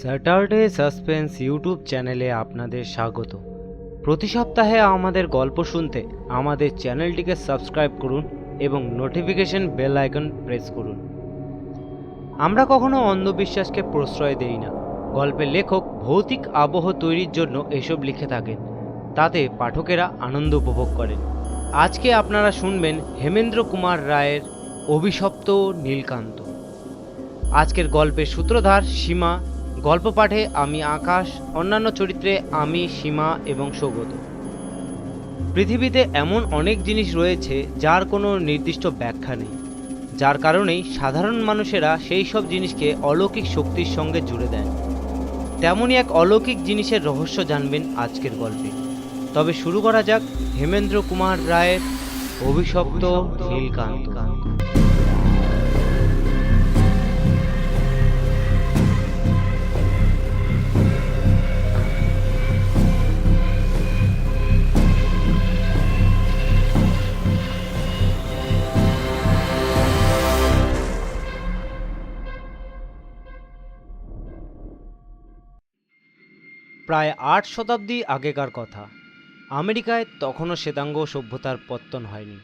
Saturday suspense YouTube চ্যানেলে আপনাদের স্বাগত। প্রতি সপ্তাহে আমাদের গল্প শুনতে আমাদের চ্যানেলটিকে সাবস্ক্রাইব করুন এবং নোটিফিকেশন বেল আইকন প্রেস করুন। আমরা কখনো অন্ধবিশ্বাসকে প্রশ্রয় দেই না। গল্পের লেখক ভৌতিক আবহ তৈরির জন্য এসব লিখে থাকেন, তাতে পাঠকেরা আনন্দ উপভোগ করেন। আজকে আপনারা শুনবেন হেমেন্দ্র কুমার রায়ের অভিশপ্ত নীলকান্ত। আজকের গল্পের সূত্রধার সীমা, গল্প পাঠে আমি আকাশ, অন্যান্য চরিত্রে আমি, সীমা এবং সৌগত। পৃথিবীতে এমন অনেক জিনিস রয়েছে যার কোনো নির্দিষ্ট ব্যাখ্যা নেই, যার কারণেই সাধারণ মানুষেরা সেই সব জিনিসকে অলৌকিক শক্তির সঙ্গে জুড়ে দেন। তেমনই এক অলৌকিক জিনিসের রহস্য জানবেন আজকের গল্পে। তবে শুরু করা যাক হেমেন্দ্র কুমার রায়ের অভিশপ্ত নীলকান্ত। প্রায় 8 শতাব্দী আগেকার কথা। আমেরিকায় তখনও শ্বেতাঙ্গ সভ্যতার পত্তন হয়নি।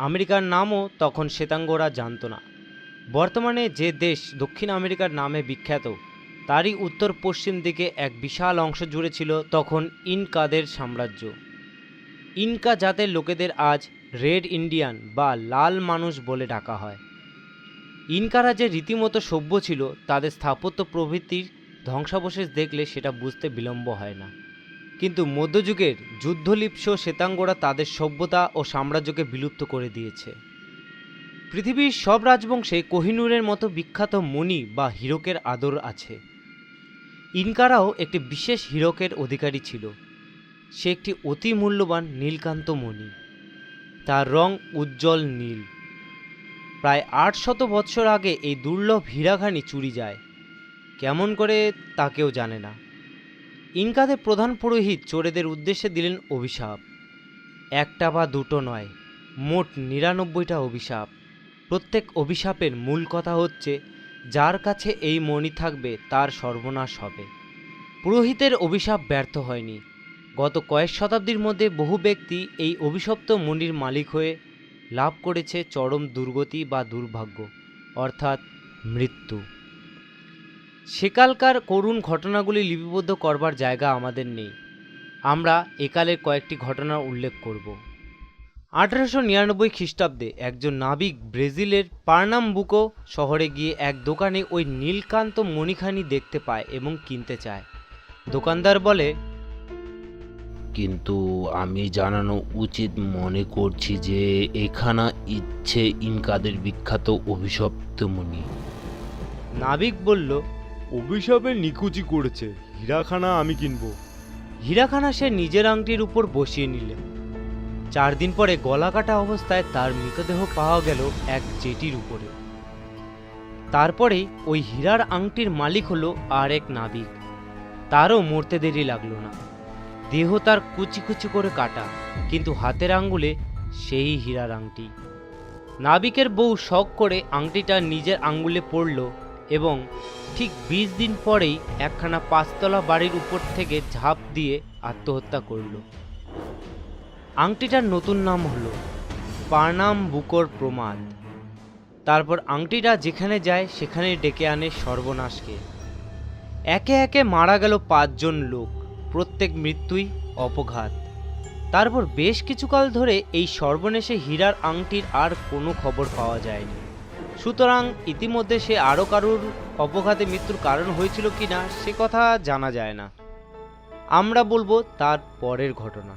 আমেরিকার নামও তখন শ্বেতাঙ্গরা জানত না। বর্তমানে যে দেশ দক্ষিণ আমেরিকার নামে বিখ্যাত, তারই উত্তর পশ্চিম দিকে এক বিশাল অংশ জুড়ে ছিল তখন ইনকাদের সাম্রাজ্য। ইনকা জাতের লোকেদের আজ রেড ইন্ডিয়ান বা লাল মানুষ বলে ডাকা হয়। ইনকারা যে রীতিমতো সভ্য ছিল, তাদের স্থাপত্য প্রভৃতির ধ্বংসাবশেষ দেখলে সেটা বুঝতে বিলম্ব হয় না। কিন্তু মধ্যযুগের যুদ্ধলিপ্স শ্বেতাঙ্গরা তাদের সভ্যতা ও সাম্রাজ্যকে বিলুপ্ত করে দিয়েছে। পৃথিবীর সব রাজবংশে কোহিনূরের মতো বিখ্যাত মণি বা হীরকের আদর আছে। ইনকারাও একটি বিশেষ হীরকের অধিকারী ছিল। সে একটি অতি মূল্যবান নীলকান্ত মণি। তার রং উজ্জ্বল নীল। প্রায় 800 বৎসর আগে এই দুর্লভ হীরাখানি চুরি যায়। কেমন করে তা কেউ জানে না। ইনকাদের প্রধান পুরোহিত চোরেদের উদ্দেশ্যে দিলেন অভিশাপ। একটা বা দুটো নয়, মোট 99টা অভিশাপ। প্রত্যেক অভিশাপের মূল কথা হচ্ছে, যার কাছে এই মণি থাকবে তার সর্বনাশ হবে। পুরোহিতের অভিশাপ ব্যর্থ হয়নি। গত কয়েক শতাব্দীর মধ্যে বহু ব্যক্তি এই অভিশপ্ত মণির মালিক হয়ে লাভ করেছে চরম দুর্গতি বা দুর্ভাগ্য, অর্থাৎ মৃত্যু। সেকালকার করুণ ঘটনাগুলি লিপিবদ্ধ করবার জায়গা আমাদের নেই। আমরা একালের কয়েকটি ঘটনার উল্লেখ করব। 1899 খ্রিস্টাব্দে একজন নাবিক ব্রাজিলের পার্নাম্বুকো শহরে গিয়ে এক দোকানে ওই নীলকান্ত মণিখানি দেখতে পায় এবং কিনতে চায়। দোকানদার বলে, কিন্তু আমি জানানো উচিত মনে করছি যে এখানা ইচ্ছে ইনকাদের বিখ্যাত অভিশপ্ত মণি। নাবিক বলল, অভিশাপের নিকুচি করেছে, হীরাখানা আমি কিনবো। হীরাখানা সে নিজের আংটির উপর বসিয়ে নিলেন। 4 দিন পরে গলা কাটা অবস্থায় তার মৃতদেহ পাওয়া গেল এক জেটির উপরে। তারপরেই ওই হীরার আংটির মালিক হলো আর এক নাবিক। তারও মরতে দেরি লাগলো না। দেহ তার কুচি কুচি করে কাটা, কিন্তু হাতের আঙ্গুলে সেই হীরার আংটি। নাবিকের বউ শখ করে আংটিটা নিজের আঙ্গুলে পড়ল এবং ঠিক 20 দিন পরেই একখানা 5তলা বাড়ির উপর থেকে ঝাঁপ দিয়ে আত্মহত্যা করল। আংটিটার নতুন নাম হলো পার্নাম্বুকোর প্রমাদ। তারপর আংটিটা যেখানে যায় সেখানে ডেকে আনে সর্বনাশকে। একে একে মারা গেল 5 জন লোক, প্রত্যেক মৃত্যুই অপঘাত। তারপর বেশ কিছুকাল ধরে এই সর্বনেশে হীরার আংটির আর কোনো খবর পাওয়া যায়নি। সুতরাং ইতিমধ্যে সে আরও কারুর অপঘাতে মৃত্যুর কারণ হয়েছিল কিনা সে কথা জানা যায় না। আমরা বলবো তার পরের ঘটনা।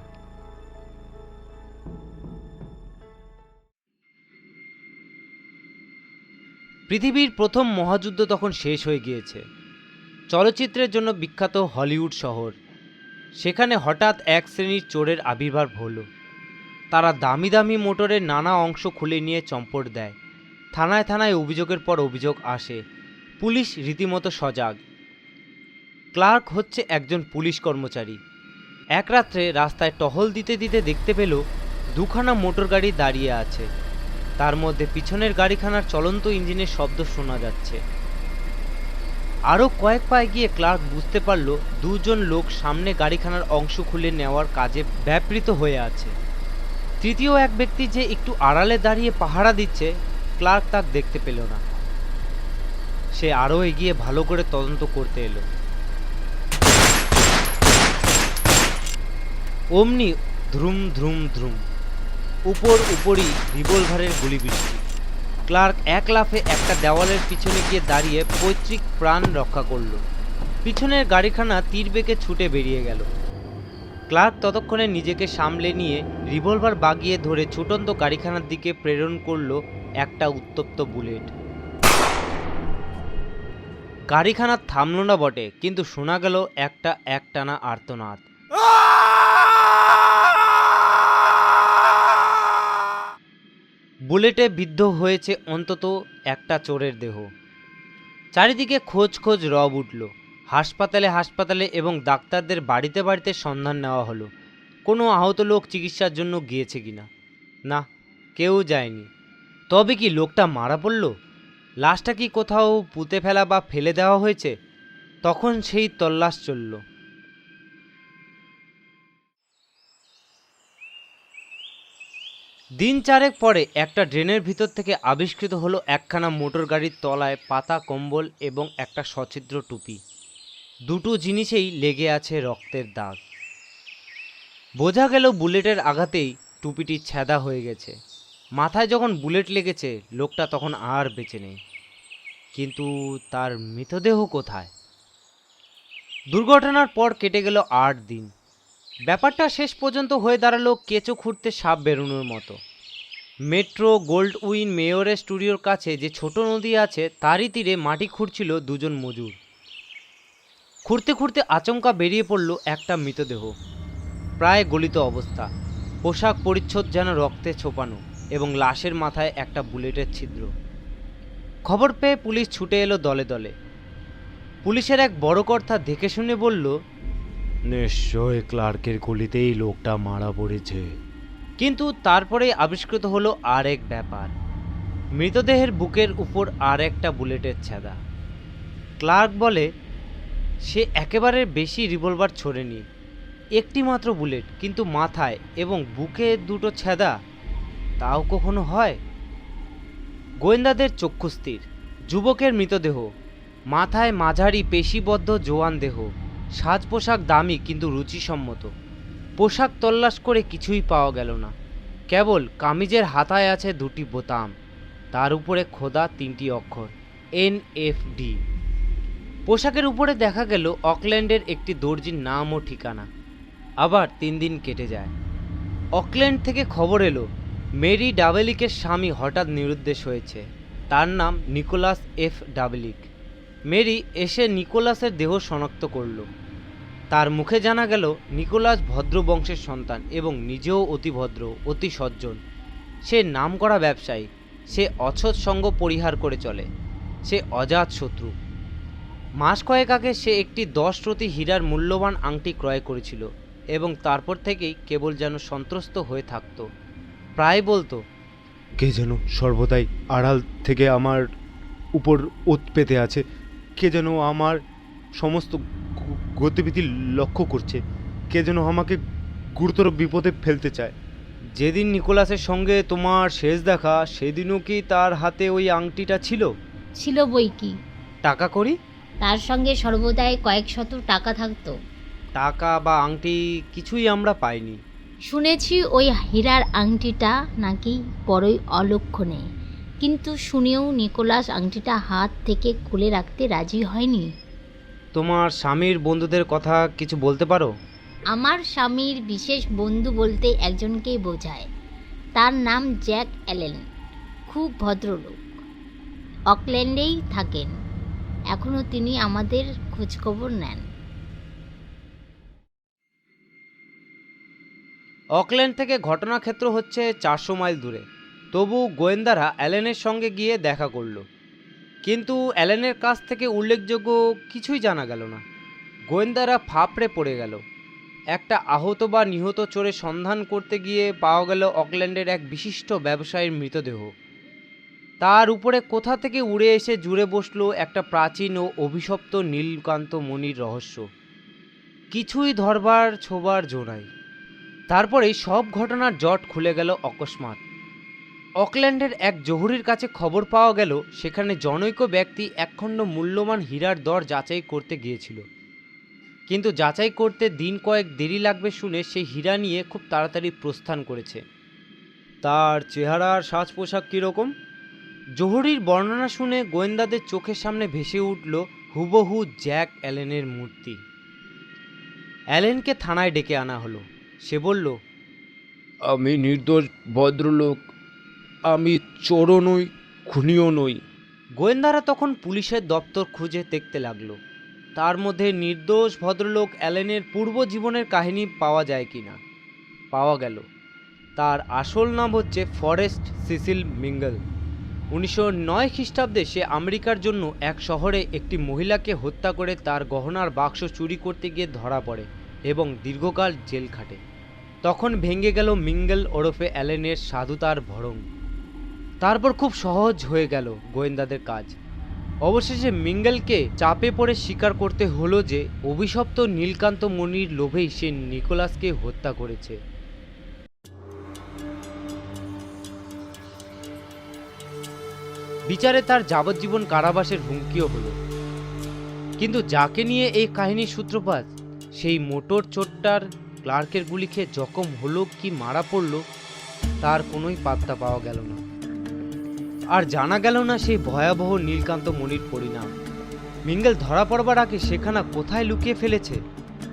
পৃথিবীর প্রথম মহাযুদ্ধ তখন শেষ হয়ে গিয়েছে। চলচ্চিত্রের জন্য বিখ্যাত হলিউড শহর, সেখানে হঠাৎ এক শ্রেণীর চোরের আবির্ভাব হলো। তারা দামি দামি মোটরের নানা অংশ খুলে নিয়ে চম্পট দেয়। থানায় থানায় অভিযোগের পর অভিযোগ আসে। পুলিশ রীতিমতো সজাগ। ক্লার্ক হচ্ছে একজন পুলিশ কর্মচারী। এক রাত্রে রাস্তায় টহল দিতে দিতে দেখতে পেল 2খানা মোটর গাড়ি দাঁড়িয়ে আছে। তার মধ্যে পিছনের গাড়িখানার চলন্ত ইঞ্জিনের শব্দ শোনা যাচ্ছে। আরও কয়েক পা এগিয়ে ক্লার্ক বুঝতে পারল দুজন লোক সামনে গাড়িখানার অংশ খুলে নেওয়ার কাজে ব্যাপৃত হয়ে আছে। তৃতীয় এক ব্যক্তি যে একটু আড়ালে দাঁড়িয়ে পাহারা দিচ্ছে, ক্লার্ক তাকে দেখতে পেল না। সে আরও এগিয়ে ভালো করে তদন্ত করতে এলো। অমনি ধ্রুম ধ্রুম ধ্রুম উপরই রিভলভারের গুলি বৃষ্টি। ক্লার্ক এক লাফে একটা দেওয়ালের পিছনে গিয়ে দাঁড়িয়ে পৈতৃক প্রাণ রক্ষা করল। পিছনের গাড়িখানা তীর বেগে ছুটে বেরিয়ে গেল। ক্লার্ক ততক্ষণে নিজেকে সামলে নিয়ে রিভলভার বাগিয়ে ধরে ছুটন্ত গাড়িখানার দিকে প্রেরণ করল একটা উত্তপ্ত বুলেট। গাড়িখানা থামল না বটে, কিন্তু শোনা গেল একটা একটানা আর্তনাদ। বুলেটে বিদ্ধ হয়েছে অন্তত একটা চোরের দেহ। চারিদিকে খোঁজ খোঁজ রব উঠল। হাসপাতালে এবং ডাক্তারদের বাড়িতে বাড়িতে সন্ধান নেওয়া হলো কোনো আহত লোক চিকিৎসার জন্য গিয়েছে কিনা। না, কেউ যায়নি। তবে কি লোকটা মারা পড়ল? লাশটা কি কোথাও পুঁতে ফেলা বা ফেলে দেওয়া হয়েছে? তখন সেই তল্লাশ চলল। দিন চারেক পরে একটা ড্রেনের ভিতর থেকে আবিষ্কৃত হলো একখানা মোটর গাড়ির তলায় পাতা কম্বল এবং একটা সছিদ্র টুপি। দুটো জিনিসেই লেগে আছে রক্তের দাগ। বোঝা গেল বুলেটের আঘাতেই টুপিটি ছেঁদা হয়ে গেছে। মাথায় যখন বুলেট লেগেছে লোকটা তখন আর বেঁচে নেই। কিন্তু তার মৃতদেহ কোথায়? দুর্ঘটনার পর কেটে গেল 8 দিন। ব্যাপারটা শেষ পর্যন্ত হয়ে দাঁড়ালো কেঁচো খুঁড়তে সাপ বেরোনোর মতো। মেট্রো গোল্ডউইন মেয়রের স্টুডিওর কাছে যে ছোট নদী আছে তারই তীরে মাটি খুঁড়ছিল দুজন মজুর। খুঁড়তে খুঁড়তে আচমকা বেরিয়ে পড়ল একটা মৃতদেহ, প্রায় গলিত অবস্থা, পোশাক পরিচ্ছদ যেন রক্তে ছোপানো, এবং লাশের মাথায় একটা বুলেটের ছিদ্র। খবর পেয়ে পুলিশ ছুটে এলো দলে দলে। পুলিশের এক বড় কর্তা দেখে শুনে বলল, নিশ্চয় ক্লার্কের গলিতেই লোকটা মারা পড়েছে। কিন্তু তারপরেই আবিষ্কৃত হলো আর এক ব্যাপার। মৃতদেহের বুকের উপর আর একটা বুলেটের ছেঁদা। ক্লার্ক বলে সে একেবারে বেশি রিভলভার ছোড়েনি, একটি মাত্র বুলেট, কিন্তু মাথায় এবং বুকে দুটো ছেঁদা। তাও কখনো হয়? গোয়েন্দাদের চক্ষুস্থির। যুবকের মৃতদেহ, মাথায় মাঝারি পেশিবদ্ধ জোয়ান দেহ, সাজ পোশাক দামি কিন্তু রুচিসম্মত। পোশাক তল্লাশ করে কিছুই পাওয়া গেল না, কেবল কামিজের হাতায় আছে 2টি বোতাম, তার উপরে খোদা 3টি অক্ষর NFD। পোশাকের উপরে দেখা গেল অকল্যান্ডের একটি দর্জির নাম ও ঠিকানা। আবার 3 দিন কেটে যায়। অকল্যান্ড থেকে খবর এলো মেরি ডাবলিকের স্বামী হঠাৎ নিরুদ্দেশ হয়েছে। তার নাম নিকোলাস F. ডাবলিক। মেরি এসে নিকোলাসের দেহ শনাক্ত করল। তার মুখে জানা গেল নিকোলাস ভদ্র বংশের সন্তান এবং নিজেও অতি ভদ্র, অতি সজ্জন। সে নামকরা ব্যবসায়ী। সে অসৎ সঙ্গ পরিহার করে চলে। সে অজাত শত্রু। মাস কয়েক আগে সে একটি 10 রতি হীরার মূল্যবান আংটি ক্রয় করেছিল এবং তারপর থেকেই কেবল যেন সন্ত্রস্ত হয়ে থাকত। প্রায় বলতো, কে যেন সর্বদাই আড়াল থেকে আমার উপর ওত পেতে আছে। কে যেন আমার সমস্ত গতিবিধি লক্ষ্য করছে। কে যেন আমাকে গুরুতর বিপদে ফেলতে চায়। যেদিন নিকোলাসের সঙ্গে তোমার শেষ দেখা সেদিনও কি তার হাতে ওই আংটিটা ছিল? ছিল বই কি। টাকা করি? তার সঙ্গে সর্বদাই কয়েকশত টাকা থাকতো। টাকা বা আংটি কিছুই আমরা পাইনি। শুনেছি ওই হীরার আংটিটা নাকি বড়ই অলক্ষণে, কিন্তু শুনেও নিকোলাস আংটিটা হাত থেকে খুলে রাখতে রাজি হয়নি। তোমার স্বামীর বন্ধুদের কথা কিছু বলতে পারো? আমার স্বামীর বিশেষ বন্ধু বলতে একজনকেই বোঝায়। তার নাম জ্যাক অ্যালেন। খুব ভদ্রলোক। অকল্যান্ডেই থাকেন। এখনও তিনি আমাদের খোঁজখবর নেন। অকল্যান্ড থেকে ঘটনাক্ষেত্র হচ্ছে 400 মাইল দূরে। তবু গোয়েন্দারা অ্যালেনের সঙ্গে গিয়ে দেখা করল, কিন্তু অ্যালেনের কাছ থেকে উল্লেখযোগ্য কিছুই জানা গেল না। গোয়েন্দারা ফাঁপড়ে পড়ে গেল। একটা আহত বা নিহত চোরের সন্ধান করতে গিয়ে পাওয়া গেল অকল্যান্ডের এক বিশিষ্ট ব্যবসায়ীর মৃতদেহ। তার উপরে কোথা থেকে উড়ে এসে জুড়ে বসলো একটা প্রাচীন ও অভিশপ্ত নীলকান্ত মণির রহস্য। কিছুই ধরবার ছোবার জোড়াই। তারপরেই সব ঘটনার জট খুলে গেল অকস্মাৎ। অকল্যান্ডের এক জহুরির কাছে খবর পাওয়া গেল সেখানে জনৈক ব্যক্তি একখণ্ড মূল্যবান হীরার দর যাচাই করতে গিয়েছিল, কিন্তু যাচাই করতে দিন কয়েক দেরি লাগবে শুনে সে হীরা নিয়ে খুব তাড়াতাড়ি প্রস্থান করেছে। তার চেহারার সাজ পোশাক কীরকম? জহুরির বর্ণনা শুনে গোয়েন্দাদের চোখের সামনে ভেসে উঠল হুবহু জ্যাক অ্যালেনের মূর্তি। অ্যালেনকে থানায় ডেকে আনা হলো। সে বলল, আমি নির্দোষ ভদ্রলোক, আমি চোরও নই, খুনিও নই। গোয়েন্দারা তখন পুলিশের দপ্তর খুঁজে দেখতে লাগলো তার মধ্যে নির্দোষ ভদ্রলোক অ্যালেনের পূর্ব জীবনের কাহিনী পাওয়া যায় কি না। পাওয়া গেল। তার আসল নাম হচ্ছে ফরেস্ট সিসিল মিঙ্গল। 1909 খ্রিস্টাব্দে সে আমেরিকার জন্য এক শহরে একটি মহিলাকে হত্যা করে তার গহনার বাক্স চুরি করতে গিয়ে ধরা পড়ে এবং দীর্ঘকাল জেল খাটে। তখন ভেঙে গেল মিঙ্গল ওরফে অ্যালেনের সাধুতার ভরং। তারপর খুব সহজ হয়ে গেল গোয়েন্দাদের কাজ। অবশেষে মিঙ্গলকে চাপে পড়ে স্বীকার করতে হলো যে অভিশপ্ত নীলকান্ত মণির লোভেই সে নিকোলাসকে হত্যা করেছে। বিচারে তার যাবজ্জীবন কারাবাসের হুমকিও হলো। কিন্তু যাকে নিয়ে এই কাহিনীর সূত্রপাত, সেই মোটর চোরটার ক্লার্কের গুলি খেয়ে জখম হলো কি মারা পড়ল তার কোনোই পাত্তা পাওয়া গেল না। আর জানা গেল না সেই ভয়াবহ নীলকান্ত মণির পরিণাম। মিঙ্গল ধরা পড়বার আগে সেখানা কোথায় লুকিয়ে ফেলেছে,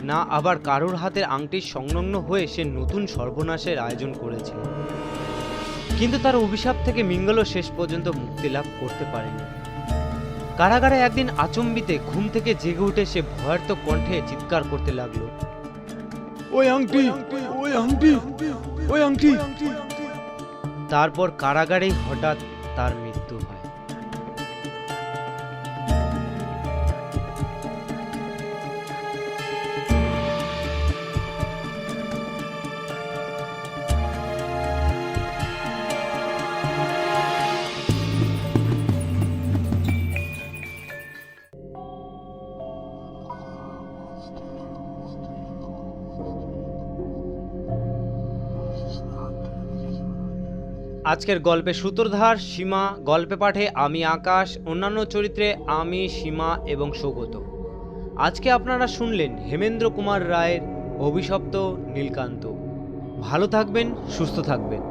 না আবার কারোর হাতের আংটির সংলগ্ন হয়ে সে নতুন সর্বনাশের আয়োজন করেছে। কিন্তু তার অভিশাপ থেকে মিঙ্গলও শেষ পর্যন্ত মুক্তি লাভ করতে পারেনি। কারাগারে একদিন আচম্বিতে ঘুম থেকে জেগে উঠে সে ভয়ার্ত কণ্ঠে চিৎকার করতে লাগলো, ওই আংটি, ওই আংটি, ওই আংটি। তারপর কারাগারেই হঠাৎ তার মৃত্যু হয়। আজকের গল্পে সূত্রধার সীমা, গল্পে পাঠে আমি আকাশ, অন্যান্য চরিত্রে আমি, সীমা এবং সৌগত। আজকে আপনারা শুনলেন হেমেন্দ্র কুমার রায়ের অভিশপ্ত নীলকান্ত। ভালো থাকবেন, সুস্থ থাকবেন।